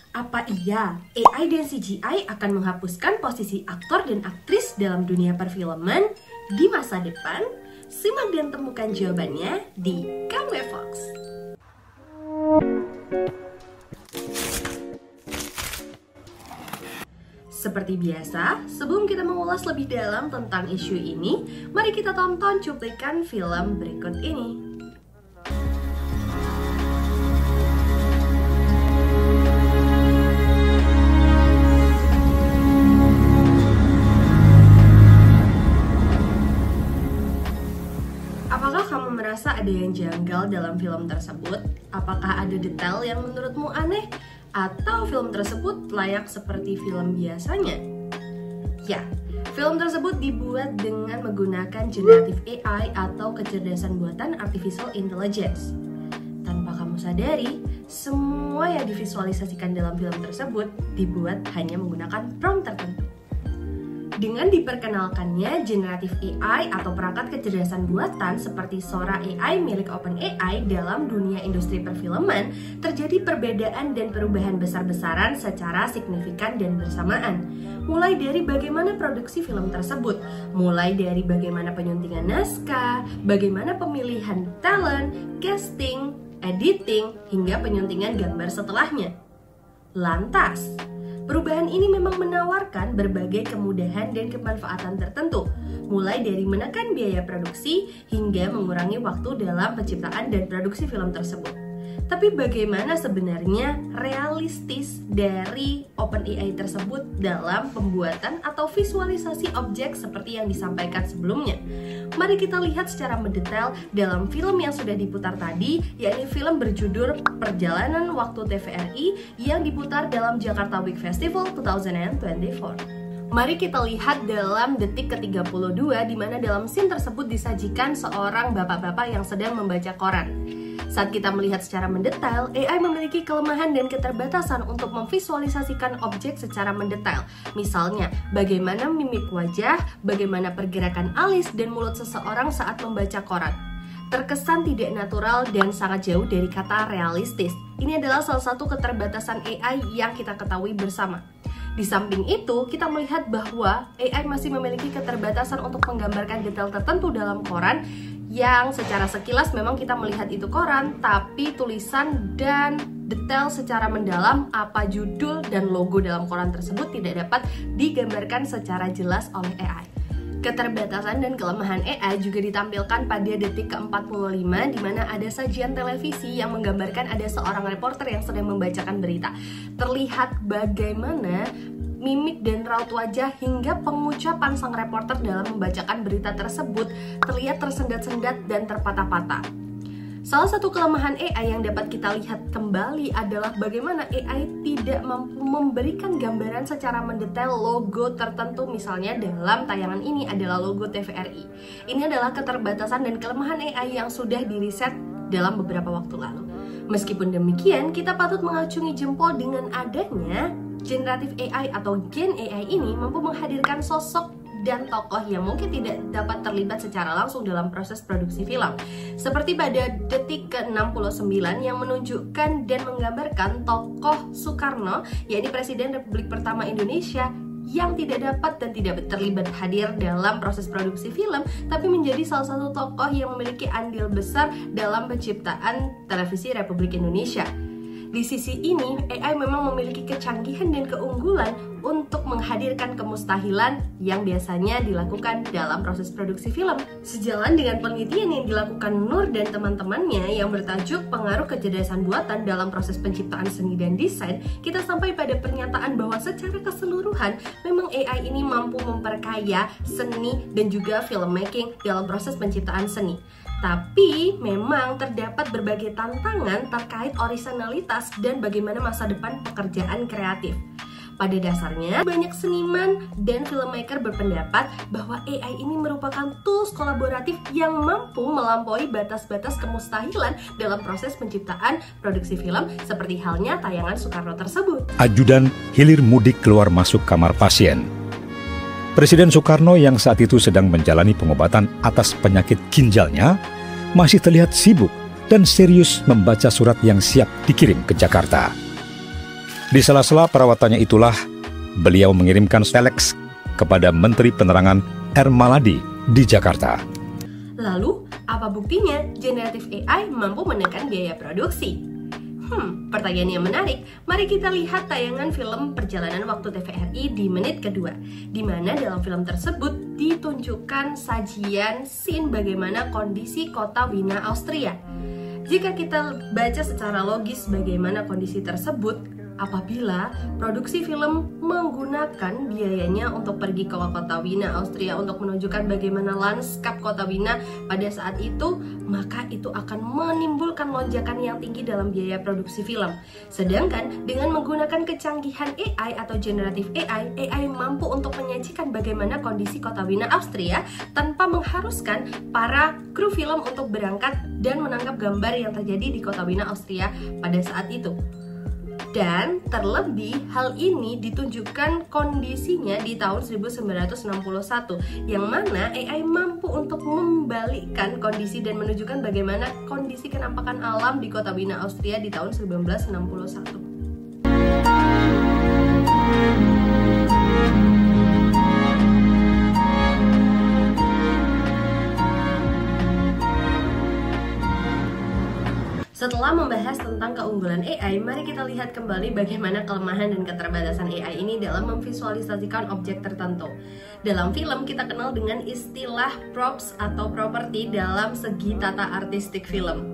Apa iya AI dan CGI akan menghapuskan posisi aktor dan aktris dalam dunia perfilman di masa depan? Simak dan temukan jawabannya di Kamwe Fox. Seperti biasa, sebelum kita mengulas lebih dalam tentang isu ini, mari kita tonton cuplikan film berikut ini. Apakah kamu merasa ada yang janggal dalam film tersebut? Apakah ada detail yang menurutmu aneh? Atau film tersebut layak seperti film biasanya? Ya, film tersebut dibuat dengan menggunakan generative AI atau kecerdasan buatan artificial intelligence. Tanpa kamu sadari, semua yang divisualisasikan dalam film tersebut dibuat hanya menggunakan prompt tertentu. Dengan diperkenalkannya generative AI atau perangkat kecerdasan buatan seperti Sora AI milik OpenAI dalam dunia industri perfilman, terjadi perbedaan dan perubahan besar-besaran secara signifikan dan bersamaan. Mulai dari bagaimana produksi film tersebut, mulai dari bagaimana penyuntingan naskah, bagaimana pemilihan talent, casting, editing, hingga penyuntingan gambar setelahnya. Lantas, perubahan ini memang menawarkan berbagai kemudahan dan kemanfaatan tertentu, mulai dari menekan biaya produksi hingga mengurangi waktu dalam penciptaan dan produksi film tersebut. Tapi bagaimana sebenarnya realistis dari OpenAI tersebut dalam pembuatan atau visualisasi objek seperti yang disampaikan sebelumnya? Mari kita lihat secara mendetail dalam film yang sudah diputar tadi, yakni film berjudul Perjalanan Waktu TVRI yang diputar dalam Jakarta Week Festival 2024. Mari kita lihat dalam detik ke-32 di mana dalam scene tersebut disajikan seorang bapak-bapak yang sedang membaca koran. Saat kita melihat secara mendetail, AI memiliki kelemahan dan keterbatasan untuk memvisualisasikan objek secara mendetail. Misalnya, bagaimana mimik wajah, bagaimana pergerakan alis dan mulut seseorang saat membaca koran. Terkesan tidak natural dan sangat jauh dari kata realistis. Ini adalah salah satu keterbatasan AI yang kita ketahui bersama. Di samping itu, kita melihat bahwa AI masih memiliki keterbatasan untuk menggambarkan detail tertentu dalam koran yang secara sekilas memang kita melihat itu koran, tapi tulisan dan detail secara mendalam apa judul dan logo dalam koran tersebut tidak dapat digambarkan secara jelas oleh AI. Keterbatasan dan kelemahan AI juga ditampilkan pada detik ke-45 di mana ada sajian televisi yang menggambarkan ada seorang reporter yang sedang membacakan berita. Terlihat bagaimana mimik dan raut wajah hingga pengucapan sang reporter dalam membacakan berita tersebut terlihat tersendat-sendat dan terpatah-patah. Salah satu kelemahan AI yang dapat kita lihat kembali adalah bagaimana AI tidak mampu memberikan gambaran secara mendetail logo tertentu, misalnya dalam tayangan ini adalah logo TVRI. Ini adalah keterbatasan dan kelemahan AI yang sudah diriset dalam beberapa waktu lalu. Meskipun demikian, kita patut mengacungi jempol dengan adanya generative AI atau Gen AI ini mampu menghadirkan sosok dan tokoh yang mungkin tidak dapat terlibat secara langsung dalam proses produksi film. Seperti pada detik ke-69 yang menunjukkan dan menggambarkan tokoh Soekarno, yaitu Presiden Republik Pertama Indonesia yang tidak dapat dan tidak terlibat hadir dalam proses produksi film, tapi menjadi salah satu tokoh yang memiliki andil besar dalam penciptaan televisi Republik Indonesia. Di sisi ini, AI memang memiliki kecanggihan dan keunggulan untuk menghadirkan kemustahilan yang biasanya dilakukan dalam proses produksi film. Sejalan dengan penelitian yang dilakukan Nur dan teman-temannya yang bertajuk Pengaruh Kecerdasan Buatan dalam Proses Penciptaan Seni dan Desain, kita sampai pada pernyataan bahwa secara keseluruhan memang AI ini mampu memperkaya seni dan juga filmmaking dalam proses penciptaan seni. Tapi memang terdapat berbagai tantangan terkait orisinalitas dan bagaimana masa depan pekerjaan kreatif. Pada dasarnya, banyak seniman dan filmmaker berpendapat bahwa AI ini merupakan tools kolaboratif yang mampu melampaui batas-batas kemustahilan dalam proses penciptaan produksi film seperti halnya tayangan Soekarno tersebut. Ajudan hilir mudik keluar masuk kamar pasien. Presiden Soekarno yang saat itu sedang menjalani pengobatan atas penyakit ginjalnya masih terlihat sibuk dan serius membaca surat yang siap dikirim ke Jakarta. Di sela-sela perawatannya itulah beliau mengirimkan telex kepada Menteri Penerangan R. Maladi di Jakarta. Lalu, apa buktinya generatif AI mampu menekan biaya produksi? Pertanyaan yang menarik. Mari kita lihat tayangan film Perjalanan Waktu TVRI di menit kedua, di mana dalam film tersebut ditunjukkan sajian scene bagaimana kondisi kota Wina, Austria. Jika kita baca secara logis bagaimana kondisi tersebut, apabila produksi film menggunakan biayanya untuk pergi ke kota Wina, Austria untuk menunjukkan bagaimana lanskap kota Wina pada saat itu, maka itu akan menimbulkan lonjakan yang tinggi dalam biaya produksi film. Sedangkan dengan menggunakan kecanggihan AI atau generatif AI mampu untuk menyajikan bagaimana kondisi kota Wina, Austria tanpa mengharuskan para kru film untuk berangkat dan menangkap gambar yang terjadi di kota Wina, Austria pada saat itu. Dan terlebih hal ini ditunjukkan kondisinya di tahun 1961, yang mana AI mampu untuk membalikkan kondisi dan menunjukkan bagaimana kondisi kenampakan alam di kota Wina, Austria di tahun 1961. Setelah membahas tentang keunggulan AI, mari kita lihat kembali bagaimana kelemahan dan keterbatasan AI ini dalam memvisualisasikan objek tertentu. Dalam film, kita kenal dengan istilah props atau properti dalam segi tata artistik film.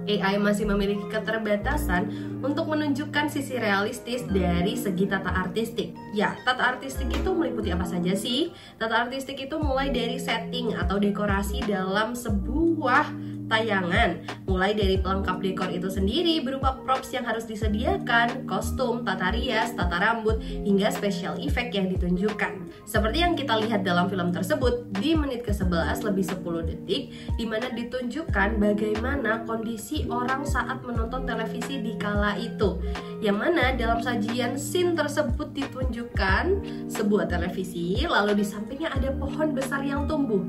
AI masih memiliki keterbatasan untuk menunjukkan sisi realistis dari segi tata artistik. Ya, tata artistik itu meliputi apa saja sih? Tata artistik itu mulai dari setting atau dekorasi dalam sebuah tayangan, mulai dari pelengkap dekor itu sendiri berupa props yang harus disediakan, kostum, tata rias, tata rambut, hingga special effect yang ditunjukkan. Seperti yang kita lihat dalam film tersebut di menit ke-11 lebih 10 detik, di mana ditunjukkan bagaimana kondisi orang saat menonton televisi di kala itu. Yang mana dalam sajian scene tersebut ditunjukkan sebuah televisi, lalu di sampingnya ada pohon besar yang tumbuh.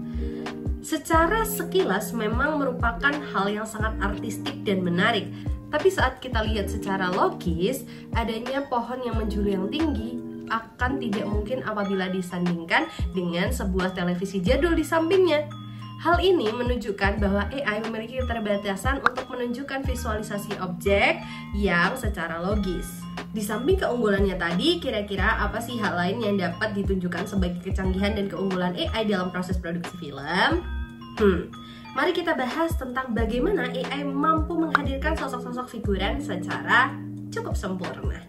Secara sekilas memang merupakan hal yang sangat artistik dan menarik. Tapi saat kita lihat secara logis, adanya pohon yang menjulang tinggi akan tidak mungkin apabila disandingkan dengan sebuah televisi jadul di sampingnya. Hal ini menunjukkan bahwa AI memiliki keterbatasan untuk menunjukkan visualisasi objek yang secara logis. Di samping keunggulannya tadi, kira-kira apa sih hal lain yang dapat ditunjukkan sebagai kecanggihan dan keunggulan AI dalam proses produksi film? Mari kita bahas tentang bagaimana AI mampu menghadirkan sosok-sosok figuran secara cukup sempurna.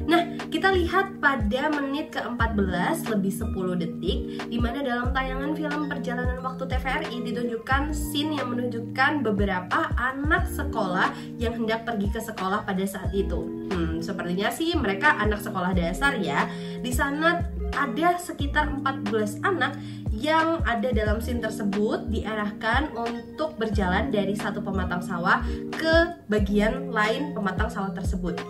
Nah, kita lihat pada menit ke-14 lebih 10 detik, di mana dalam tayangan film Perjalanan Waktu TVRI ditunjukkan scene yang menunjukkan beberapa anak sekolah yang hendak pergi ke sekolah pada saat itu. Sepertinya sih mereka anak sekolah dasar ya. Di sana ada sekitar 14 anak yang ada dalam scene tersebut diarahkan untuk berjalan dari satu pematang sawah ke bagian lain pematang sawah tersebut.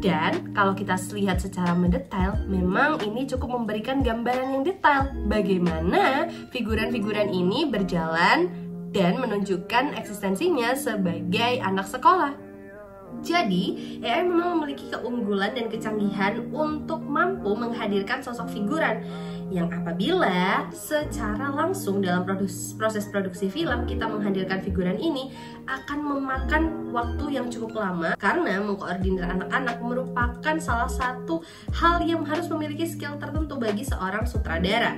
Dan kalau kita lihat secara mendetail, memang ini cukup memberikan gambaran yang detail bagaimana figuran-figuran ini berjalan dan menunjukkan eksistensinya sebagai anak sekolah. Jadi, AI memang memiliki keunggulan dan kecanggihan untuk mampu menghadirkan sosok figuran yang apabila secara langsung dalam proses produksi film kita menghadirkan figuran ini akan memakan waktu yang cukup lama, karena mengkoordinir anak-anak merupakan salah satu hal yang harus memiliki skill tertentu bagi seorang sutradara.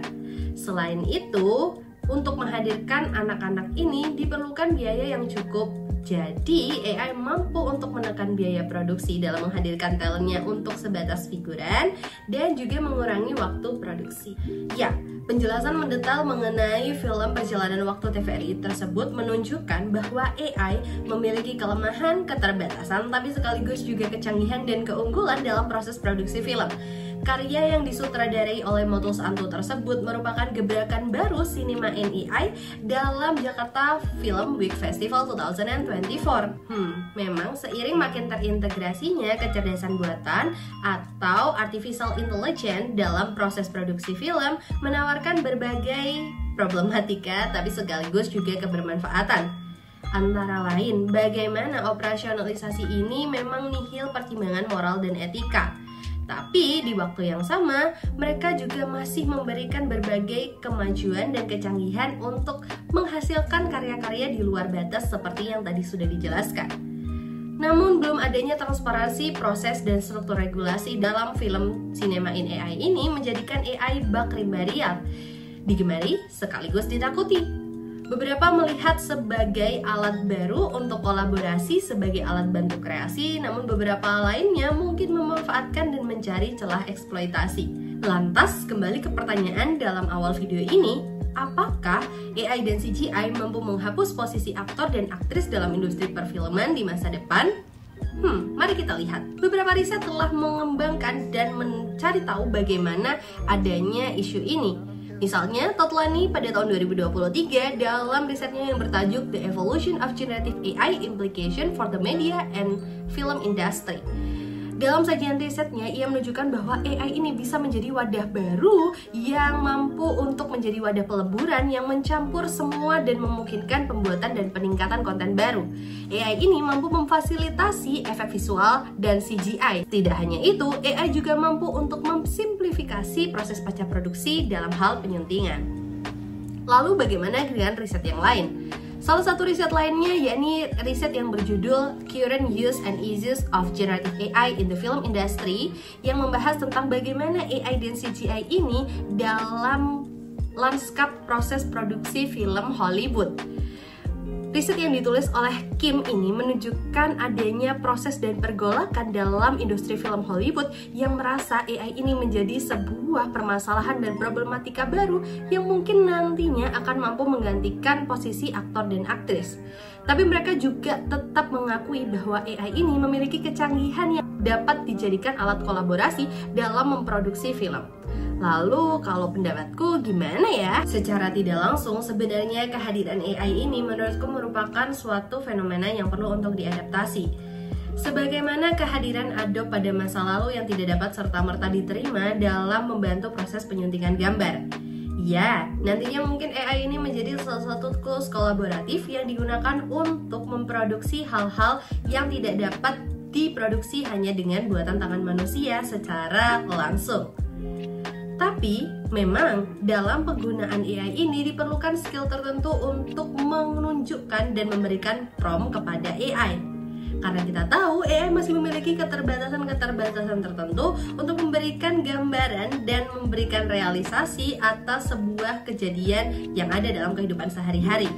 Selain itu, untuk menghadirkan anak-anak ini diperlukan biaya yang cukup. Jadi, AI mampu untuk menekan biaya produksi dalam menghadirkan talentnya untuk sebatas figuran dan juga mengurangi waktu produksi. Ya, penjelasan mendetail mengenai film Perjalanan Waktu TVRI tersebut menunjukkan bahwa AI memiliki kelemahan, keterbatasan, tapi sekaligus juga kecanggihan dan keunggulan dalam proses produksi film. Karya yang disutradarai oleh Motus Antu tersebut merupakan gebrakan baru sinema NEI dalam Jakarta Film Week Festival 2024. Memang seiring makin terintegrasinya kecerdasan buatan atau artificial intelligence dalam proses produksi film menawarkan berbagai problematika tapi sekaligus juga kebermanfaatan. Antara lain, bagaimana operasionalisasi ini memang nihil pertimbangan moral dan etika. Tapi di waktu yang sama, mereka juga masih memberikan berbagai kemajuan dan kecanggihan untuk menghasilkan karya-karya di luar batas seperti yang tadi sudah dijelaskan. Namun belum adanya transparansi, proses, dan struktur regulasi dalam film Cinema in AI ini menjadikan AI bak rimbarial, digemari sekaligus ditakuti. Beberapa melihat sebagai alat baru untuk kolaborasi sebagai alat bantu kreasi, namun beberapa lainnya mungkin memanfaatkan dan mencari celah eksploitasi. Lantas, kembali ke pertanyaan dalam awal video ini, apakah AI dan CGI mampu menghapus posisi aktor dan aktris dalam industri perfilman di masa depan? Mari kita lihat. Beberapa riset telah mengembangkan dan mencari tahu bagaimana adanya isu ini. Misalnya, Totlani pada tahun 2023 dalam risetnya yang bertajuk The Evolution of Generative AI Implication for the Media and Film Industry. Dalam sajian risetnya, ia menunjukkan bahwa AI ini bisa menjadi wadah baru yang mampu untuk menjadi wadah peleburan yang mencampur semua dan memungkinkan pembuatan dan peningkatan konten baru. AI ini mampu memfasilitasi efek visual dan CGI. Tidak hanya itu, AI juga mampu untuk memsimplifikasi proses pasca produksi dalam hal penyuntingan. Lalu bagaimana dengan riset yang lain? Salah satu riset lainnya yakni riset yang berjudul Current Use and Uses of Generative AI in the Film Industry yang membahas tentang bagaimana AI dan CGI ini dalam lanskap proses produksi film Hollywood. Riset yang ditulis oleh Kim ini menunjukkan adanya proses dan pergolakan dalam industri film Hollywood yang merasa AI ini menjadi sebuah permasalahan dan problematika baru yang mungkin nantinya akan mampu menggantikan posisi aktor dan aktris. Tapi mereka juga tetap mengakui bahwa AI ini memiliki kecanggihan yang dapat dijadikan alat kolaborasi dalam memproduksi film. Lalu kalau pendapatku gimana ya? Secara tidak langsung sebenarnya kehadiran AI ini menurutku merupakan suatu fenomena yang perlu untuk diadaptasi. Sebagaimana kehadiran Adobe pada masa lalu yang tidak dapat serta-merta diterima dalam membantu proses penyuntingan gambar. Ya, nantinya mungkin AI ini menjadi salah satu tools kolaboratif yang digunakan untuk memproduksi hal-hal yang tidak dapat diproduksi hanya dengan buatan tangan manusia secara langsung. Tapi, memang dalam penggunaan AI ini diperlukan skill tertentu untuk menunjukkan dan memberikan prompt kepada AI. Karena kita tahu AI masih memiliki keterbatasan-keterbatasan tertentu untuk memberikan gambaran dan memberikan realisasi atas sebuah kejadian yang ada dalam kehidupan sehari-hari.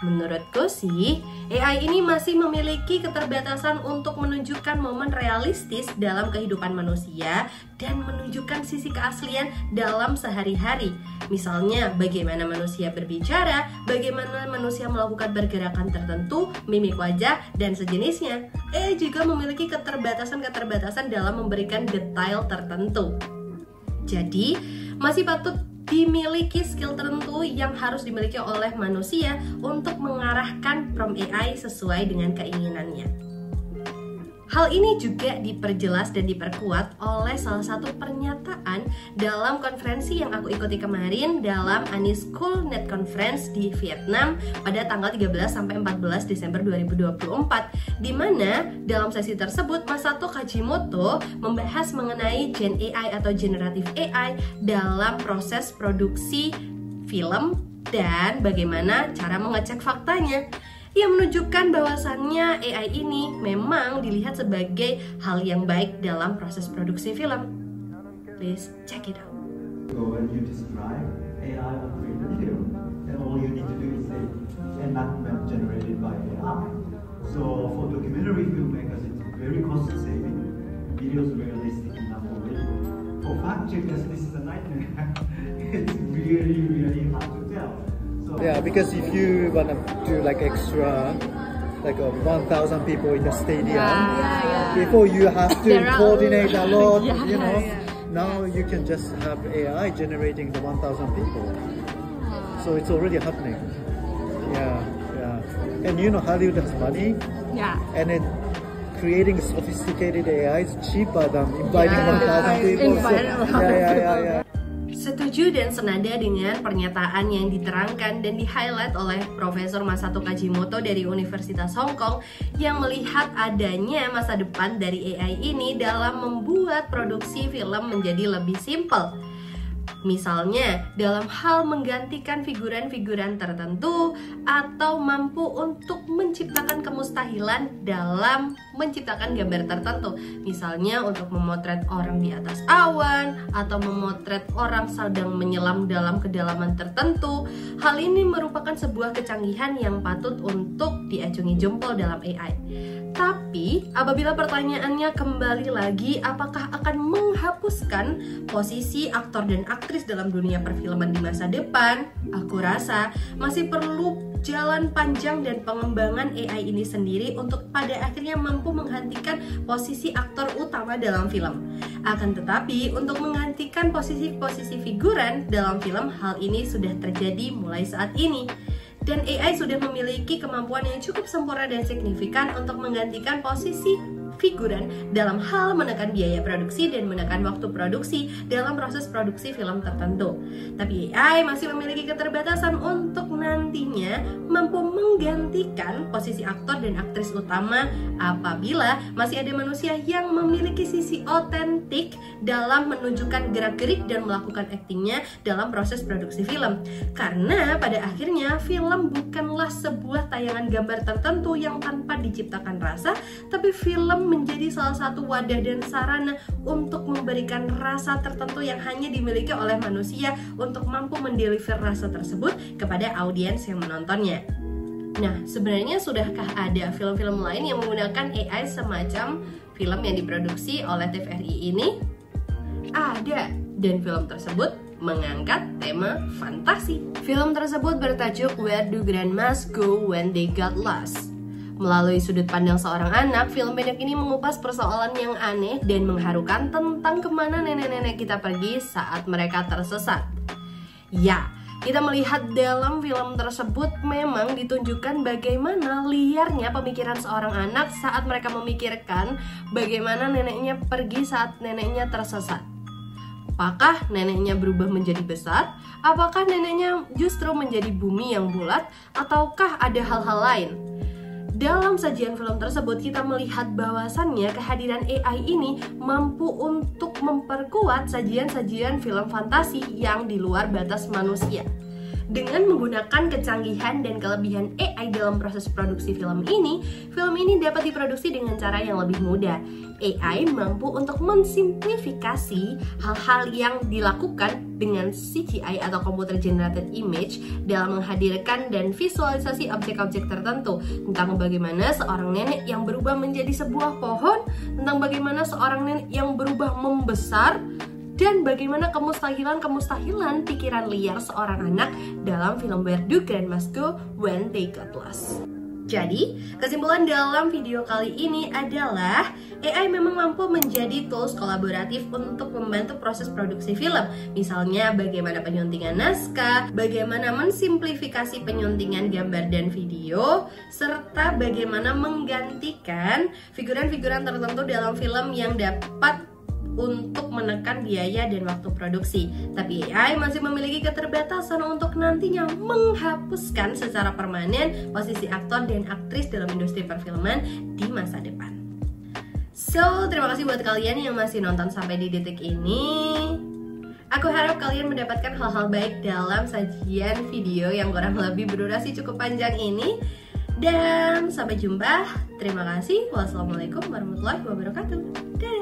Menurutku sih, AI ini masih memiliki keterbatasan untuk menunjukkan momen realistis dalam kehidupan manusia dan menunjukkan sisi keaslian dalam sehari-hari. Misalnya, bagaimana manusia berbicara, bagaimana manusia melakukan pergerakan tertentu, mimik wajah, dan sejenisnya. AI juga memiliki keterbatasan-keterbatasan dalam memberikan detail tertentu. Jadi, masih patut dimiliki skill tertentu yang harus dimiliki oleh manusia untuk mengarahkan prompt AI sesuai dengan keinginannya. Hal ini juga diperjelas dan diperkuat oleh salah satu pernyataan dalam konferensi yang aku ikuti kemarin dalam Anischool Net Conference di Vietnam pada tanggal 13 sampai 14 Desember 2024, di mana dalam sesi tersebut Masato Kajimoto membahas mengenai Gen AI atau Generative AI dalam proses produksi film dan bagaimana cara mengecek faktanya. Ia menunjukkan bahwasannya AI ini memang dilihat sebagai hal yang baik dalam proses produksi film. Please check it out. So when you describe AI or create a video, then all you need to do is say enactment generated by AI. So for documentary filmmakers, it's very cost saving. Videos realistic enough already. For fact checkers, this is a nightmare. It's really hard to tell. Yeah, because if you wanna do like extra, like 1,000 people in the stadium, before you have to coordinate a lot, you know. Now you can just have AI generating the 1,000 people. So it's already happening. Yeah. And you know Hollywood has money. Yeah. And then creating sophisticated AI is cheaper than inviting 1,000 people. So, yeah. Setuju dan senada dengan pernyataan yang diterangkan dan di-highlight oleh Profesor Masato Kajimoto dari Universitas Hong Kong yang melihat adanya masa depan dari AI ini dalam membuat produksi film menjadi lebih simpel. Misalnya, dalam hal menggantikan figuran-figuran tertentu atau mampu untuk menciptakan kemustahilan dalam menciptakan gambar tertentu. Misalnya untuk memotret orang di atas awan atau memotret orang sedang menyelam dalam kedalaman tertentu. Hal ini merupakan sebuah kecanggihan yang patut untuk diacungi jempol dalam AI. Tapi, apabila pertanyaannya kembali lagi, apakah akan menghapuskan posisi aktor dan aktris dalam dunia perfilman di masa depan? Aku rasa masih perlu jalan panjang dan pengembangan AI ini sendiri untuk pada akhirnya mampu menggantikan posisi aktor utama dalam film. Akan tetapi, untuk menggantikan posisi-posisi figuran dalam film, hal ini sudah terjadi mulai saat ini. Dan AI sudah memiliki kemampuan yang cukup sempurna dan signifikan untuk menggantikan posisi figuran dalam hal menekan biaya produksi dan menekan waktu produksi dalam proses produksi film tertentu. Tapi AI masih memiliki keterbatasan untuk nantinya mampu menggantikan posisi aktor dan aktris utama apabila masih ada manusia yang memiliki sisi otentik dalam menunjukkan gerak-gerik dan melakukan aktingnya dalam proses produksi film. Karena pada akhirnya film bukanlah sebuah tayangan gambar tertentu yang tanpa diciptakan rasa, tapi film menjadi salah satu wadah dan sarana untuk memberikan rasa tertentu yang hanya dimiliki oleh manusia untuk mampu mendeliver rasa tersebut kepada audiens yang menontonnya. Nah, sebenarnya sudahkah ada film-film lain yang menggunakan AI semacam film yang diproduksi oleh TVRI ini? Ada, dan film tersebut mengangkat tema fantasi. Film tersebut bertajuk Where Do Grandmas Go When They Got Lost? Melalui sudut pandang seorang anak, film pendek ini mengupas persoalan yang aneh dan mengharukan tentang kemana nenek-nenek kita pergi saat mereka tersesat. Ya, kita melihat dalam film tersebut memang ditunjukkan bagaimana liarnya pemikiran seorang anak saat mereka memikirkan bagaimana neneknya pergi saat neneknya tersesat. Apakah neneknya berubah menjadi besar? Apakah neneknya justru menjadi bumi yang bulat? Ataukah ada hal-hal lain? Dalam sajian film tersebut kita melihat bahwasannya kehadiran AI ini mampu untuk memperkuat sajian-sajian film fantasi yang di luar batas manusia. Dengan menggunakan kecanggihan dan kelebihan AI dalam proses produksi film ini dapat diproduksi dengan cara yang lebih mudah. AI mampu untuk mensimplifikasi hal-hal yang dilakukan dengan CGI atau Computer Generated Image dalam menghadirkan dan visualisasi objek-objek tertentu, tentang bagaimana seorang nenek yang berubah menjadi sebuah pohon, tentang bagaimana seorang nenek yang berubah membesar, dan bagaimana kemustahilan pikiran liar seorang anak dalam film Where Do Grandmas Go When They Got Lost. Jadi, kesimpulan dalam video kali ini adalah AI memang mampu menjadi tools kolaboratif untuk membantu proses produksi film. Misalnya bagaimana penyuntingan naskah, bagaimana mensimplifikasi penyuntingan gambar dan video, serta bagaimana menggantikan figuran-figuran tertentu dalam film yang dapat untuk menekan biaya dan waktu produksi. Tapi AI masih memiliki keterbatasan untuk nantinya menghapuskan secara permanen posisi aktor dan aktris dalam industri perfilman di masa depan. So, terima kasih buat kalian yang masih nonton sampai di detik ini. Aku harap kalian mendapatkan hal-hal baik dalam sajian video yang kurang lebih berdurasi cukup panjang ini. Dan sampai jumpa. Terima kasih. Wassalamualaikum warahmatullahi wabarakatuh. Dadah.